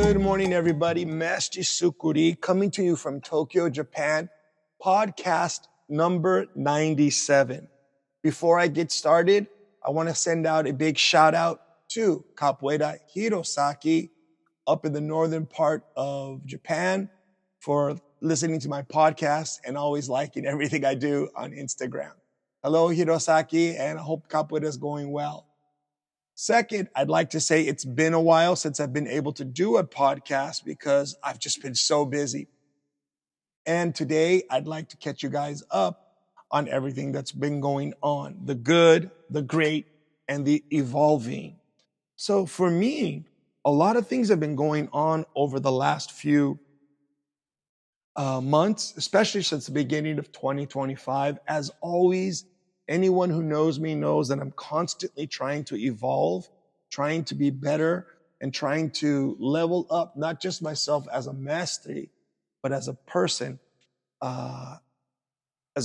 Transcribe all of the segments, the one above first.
Good morning, everybody. Mestre Sucuri coming to you from Tokyo, Japan. Podcast number 97. Before I get started, I want to send out a big shout out to Capoeira Hirosaki up in the northern part of Japan for listening to my podcast and always liking everything I do on Instagram. Hello, Hirosaki, and I hope Capoeira is going well. Second, I'd like to say it's been a while since I've been able to do a podcast because I've just been so busy. And today, I'd like to catch you guys up on everything that's been going on, the good, the great, and the evolving. So for me, a lot of things have been going on over the last few months, especially since the beginning of 2025. As always, anyone who knows me knows that I'm constantly trying to evolve, trying to be better, and trying to level up, not just myself as a master, but as a person, as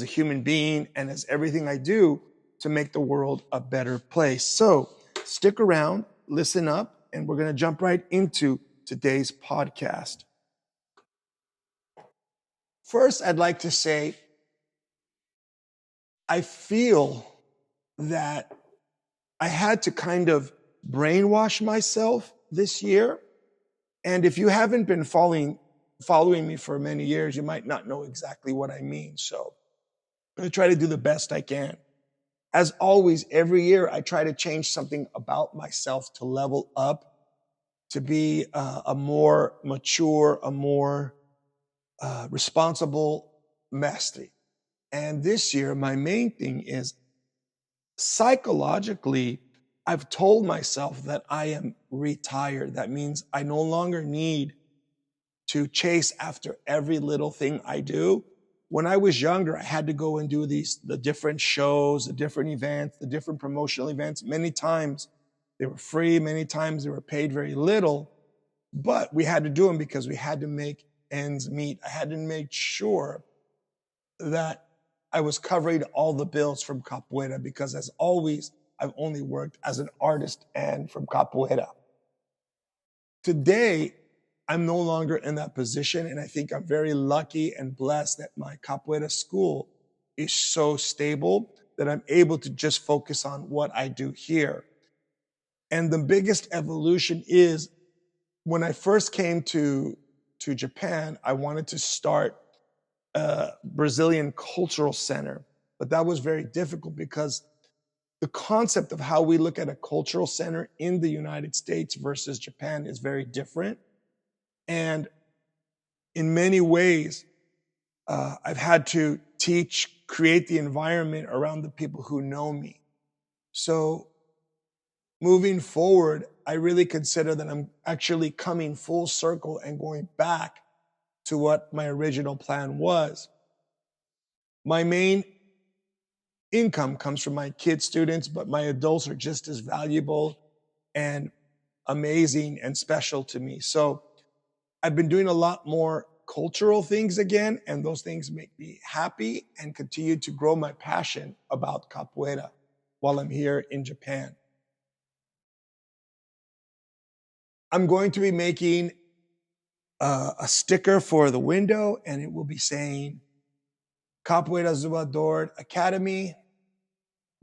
a human being, and as everything I do to make the world a better place. So stick around, listen up, and we're going to jump right into today's podcast. First, I'd like to say, I feel that I had to kind of brainwash myself this year. And if you haven't been following me for many years, you might not know exactly what I mean. So I'm going to try to do the best I can. As always, every year I try to change something about myself to level up, to be a more mature, a more responsible master. And this year, my main thing is psychologically, I've told myself that I am retired. That means I no longer need to chase after every little thing I do. When I was younger, I had to go and do the different shows, the different events, the different promotional events. Many times they were free. Many times they were paid very little, but we had to do them because we had to make ends meet. I had to make sure that I was covering all the bills from Capoeira because, as always, I've only worked as an artist and from Capoeira. Today, I'm no longer in that position, and I think I'm very lucky and blessed that my Capoeira school is so stable that I'm able to just focus on what I do here. And the biggest evolution is when I first came to Japan, I wanted to start a Brazilian cultural center, but that was very difficult because the concept of how we look at a cultural center in the United States versus Japan is very different. And in many ways, I've had to create the environment around the people who know me. So moving forward, I really consider that I'm actually coming full circle and going back to what my original plan was. My main income comes from my kid students, but my adults are just as valuable and amazing and special to me. So I've been doing a lot more cultural things again, and those things make me happy and continue to grow my passion about Capoeira while I'm here in Japan. I'm going to be making a sticker for the window, and it will be saying Capoeira Zubador Academy,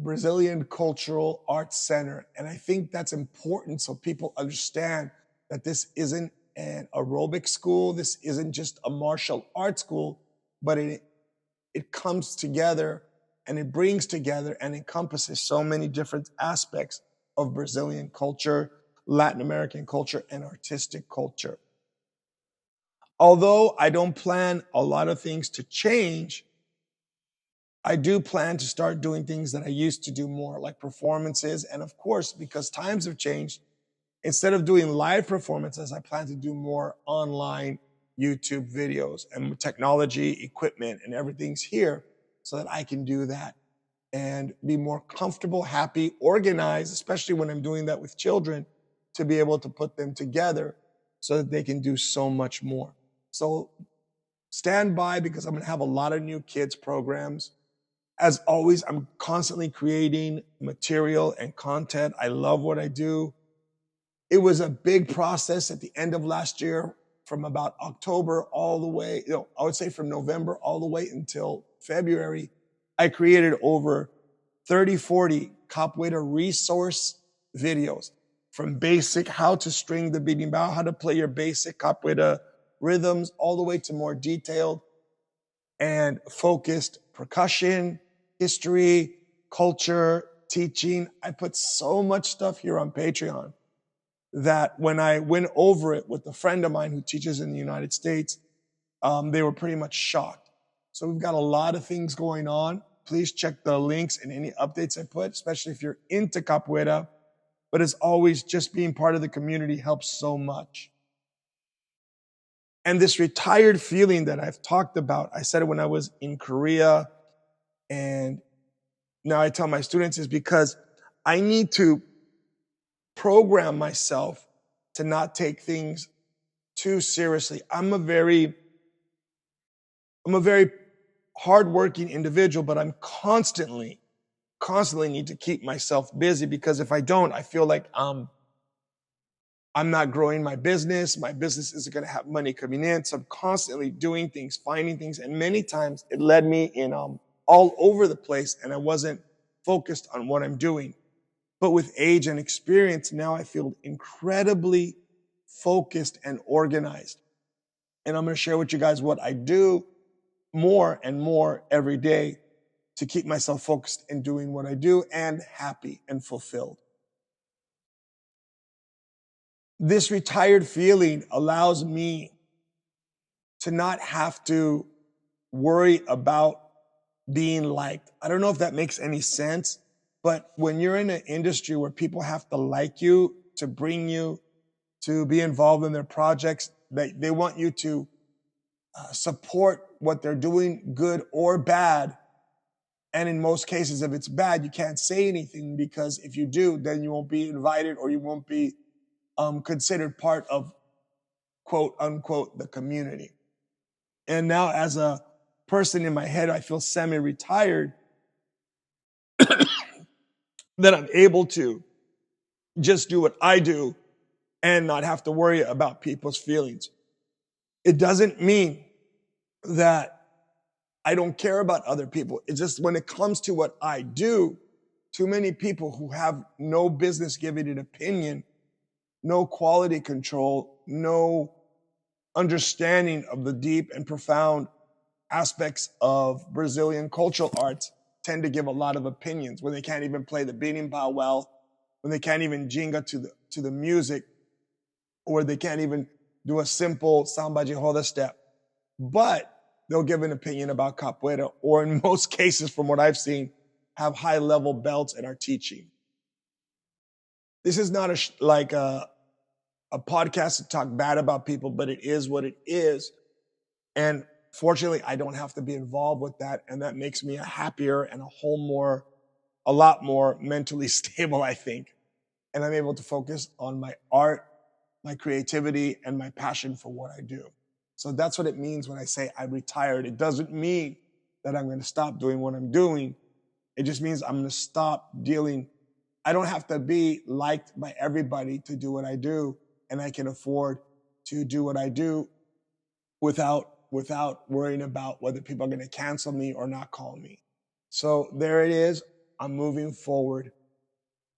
Brazilian Cultural Arts Center. And I think that's important so people understand that this isn't an aerobic school. This isn't just a martial arts school, but it comes together and it brings together and encompasses so many different aspects of Brazilian culture, Latin American culture, and artistic culture. Although I don't plan a lot of things to change, I do plan to start doing things that I used to do more, like performances. And of course, because times have changed, instead of doing live performances, I plan to do more online YouTube videos, and with technology, equipment, and everything's here so that I can do that and be more comfortable, happy, organized, especially when I'm doing that with children, to be able to put them together so that they can do so much more. So stand by because I'm going to have a lot of new kids programs. As always, I'm constantly creating material and content. I love what I do. It was a big process at the end of last year, from about October all the way, I would say from November all the way until February. I created over 30, 40 capoeira resource videos, from basic how to string the berimbau, how to play your basic capoeira rhythms, all the way to more detailed and focused percussion, history, culture, teaching. I put so much stuff here on Patreon that when I went over it with a friend of mine who teaches in the United States, they were pretty much shocked. So we've got a lot of things going on. Please check the links and any updates I put, especially if you're into capoeira. But as always, just being part of the community helps so much. And this retired feeling that I've talked about, I said it when I was in Korea, and now I tell my students, is because I need to program myself to not take things too seriously. I'm a very hardworking individual, but I'm constantly need to keep myself busy, because if I don't, I feel like I'm not growing my business. My business isn't going to have money coming in. So I'm constantly doing things, finding things. And many times it led me in all over the place, and I wasn't focused on what I'm doing. But with age and experience, now I feel incredibly focused and organized. And I'm going to share with you guys what I do more and more every day to keep myself focused in doing what I do and happy and fulfilled. This retired feeling allows me to not have to worry about being liked. I don't know if that makes any sense, but when you're in an industry where people have to like you, to bring you, to be involved in their projects, they want you to support what they're doing, good or bad. And in most cases, if it's bad, you can't say anything, because if you do, then you won't be invited, or you won't be considered part of, quote unquote, the community. And now, as a person in my head, I feel semi-retired, that I'm able to just do what I do and not have to worry about people's feelings. It doesn't mean that I don't care about other people. It's just when it comes to what I do, too many people who have no business giving an opinion, no quality control, no understanding of the deep and profound aspects of Brazilian cultural arts, tend to give a lot of opinions when they can't even play the berimbau well, when they can't even jinga to the music, or they can't even do a simple samba de roda step. But they'll give an opinion about capoeira, or in most cases, from what I've seen, have high-level belts and are teaching. This is not a podcast to talk bad about people, but it is what it is. And fortunately, I don't have to be involved with that, and that makes me a happier and a lot more mentally stable, I think. And I'm able to focus on my art, my creativity, and my passion for what I do. So that's what it means when I say I'm retired. It doesn't mean that I'm going to stop doing what I'm doing. It just means I'm going to stop dealing. I don't have to be liked by everybody to do what I do, and I can afford to do what I do without worrying about whether people are going to cancel me or not call me. So there it is. I'm moving forward.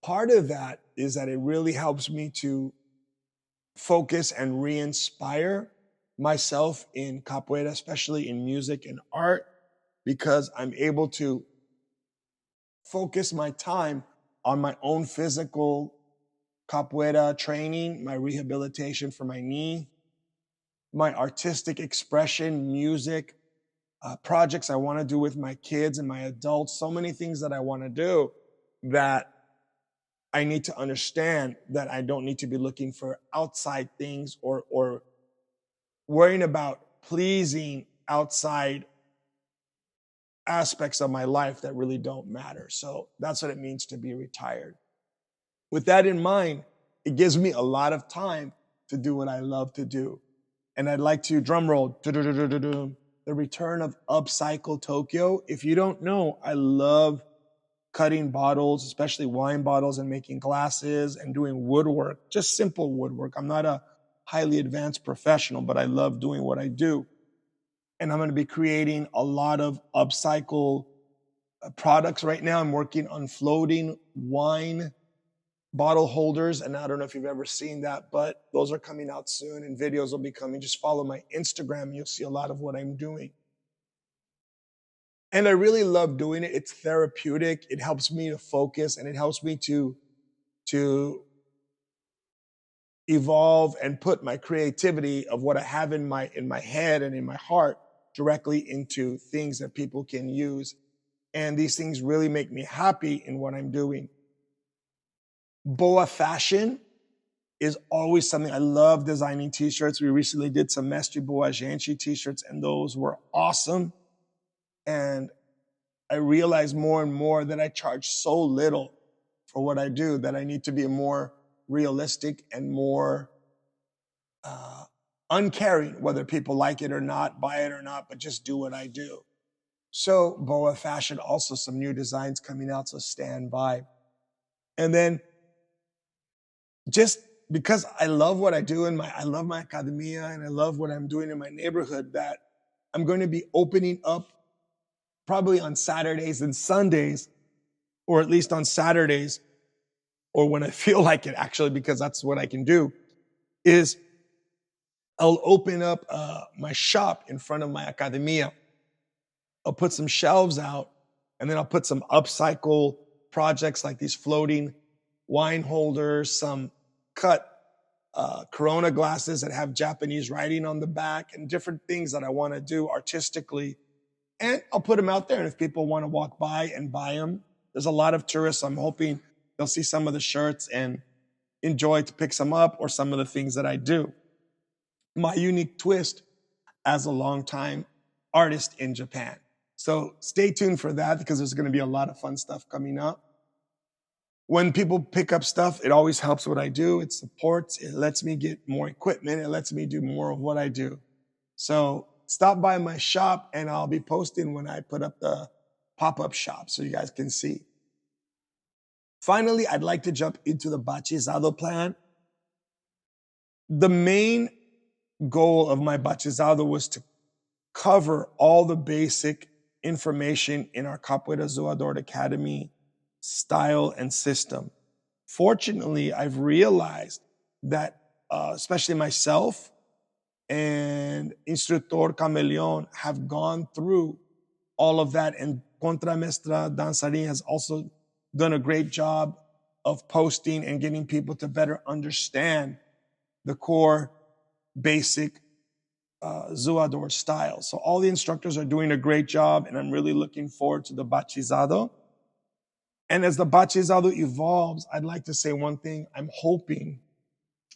Part of that is that it really helps me to focus and re-inspire myself in capoeira, especially in music and art, because I'm able to focus my time on my own physical capoeira training, my rehabilitation for my knee, my artistic expression, music, projects I want to do with my kids and my adults, so many things that I want to do that I need to understand that I don't need to be looking for outside things or worrying about pleasing outside aspects of my life that really don't matter. So that's what it means to be retired. With that in mind, it gives me a lot of time to do what I love to do. And I'd like to drum roll, the return of Upcycle Tokyo. If you don't know, I love cutting bottles, especially wine bottles, and making glasses and doing woodwork, just simple woodwork. I'm not a highly advanced professional, but I love doing what I do. And I'm going to be creating a lot of upcycle products right now. I'm working on floating wine bottle holders, and I don't know if you've ever seen that, but those are coming out soon and videos will be coming. Just follow my Instagram and you'll see a lot of what I'm doing. And I really love doing it. It's therapeutic. It helps me to focus and it helps me to evolve and put my creativity of what I have in my head and in my heart directly into things that people can use. And these things really make me happy in what I'm doing. Boa fashion is always something. I love designing t-shirts. We recently did some Mestre Boa Gente t-shirts and those were awesome. And I realize more and more that I charge so little for what I do that I need to be more realistic and more uncaring, whether people like it or not, buy it or not, but just do what I do. So Boa fashion, also some new designs coming out, so stand by. And then just because I love what I do I love my academia and I love what I'm doing in my neighborhood, that I'm going to be opening up probably on Saturdays and Sundays, or at least on Saturdays, or when I feel like it actually, because that's what I can do, is I'll open up my shop in front of my academia. I'll put some shelves out and then I'll put some upcycle projects like these floating wine holders, some cut Corona glasses that have Japanese writing on the back and different things that I want to do artistically. And I'll put them out there. And if people want to walk by and buy them, there's a lot of tourists. I'm hoping they'll see some of the shirts and enjoy to pick some up or some of the things that I do. My unique twist as a longtime artist in Japan. So stay tuned for that because there's going to be a lot of fun stuff coming up. When people pick up stuff, it always helps what I do. It supports, it lets me get more equipment. It lets me do more of what I do. So stop by my shop and I'll be posting when I put up the pop-up shop so you guys can see. Finally, I'd like to jump into the Bachizado plan. The main goal of my Bachizado was to cover all the basic information in our Capoeira Zoador Academy style and system. Fortunately, I've realized that, especially myself and Instructor Cameleon have gone through all of that, and Contramestra Dançarin has also done a great job of posting and getting people to better understand the core basic Zoador style. So all the instructors are doing a great job and I'm really looking forward to the Bachizado. And as the Bachizado evolves, I'd like to say one thing. I'm hoping,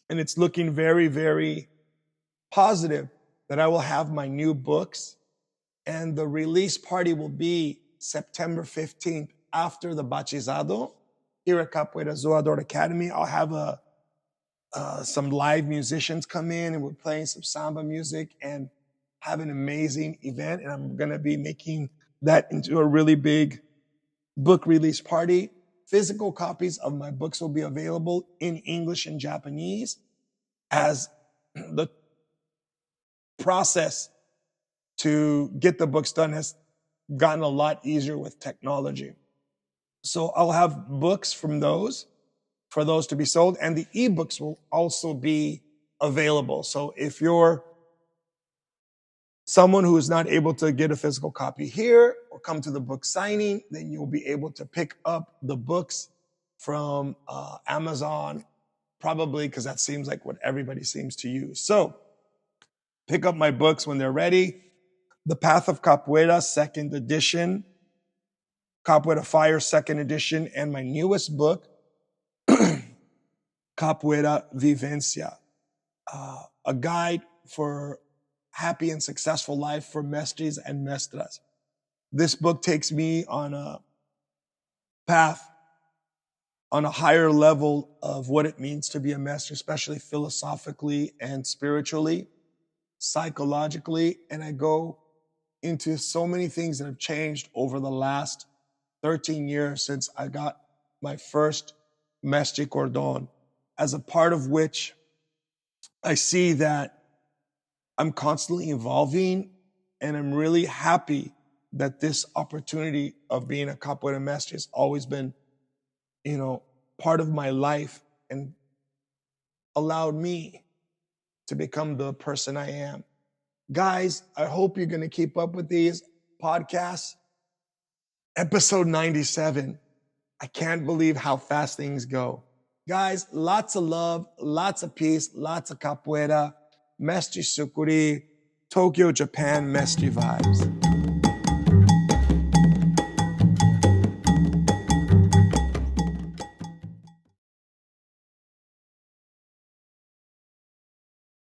and it's looking very, very positive, that I will have my new books and the release party will be September 15th after the Bachizado here at Capoeira Zoador Academy. I'll have some live musicians come in and we're playing some samba music and have an amazing event. And I'm going to be making that into a really big book release party. Physical copies of my books will be available in English and Japanese, as the process to get the books done has gotten a lot easier with technology. So I'll have books from those for those to be sold, and the ebooks will also be available. So if you're someone who is not able to get a physical copy here or come to the book signing, then you'll be able to pick up the books from Amazon, probably because that seems like what everybody seems to use. So pick up my books when they're ready. The Path of Capoeira, 2nd edition, Capoeira Fire, 2nd edition, and my newest book, Capoeira Vivencia, a guide for happy and successful life for mestres and mestras. This book takes me on a path, on a higher level of what it means to be a mestre, especially philosophically and spiritually, psychologically, and I go into so many things that have changed over the last 13 years since I got my first Mestre Cordon, as a part of which I see that I'm constantly evolving, and I'm really happy that this opportunity of being a Capoeira Mestre has always been, part of my life and allowed me to become the person I am. Guys, I hope you're going to keep up with these podcasts. Episode 97. I can't believe how fast things go. Guys, lots of love, lots of peace, lots of capoeira. Mestre Sucuri, Tokyo, Japan, Mestre vibes.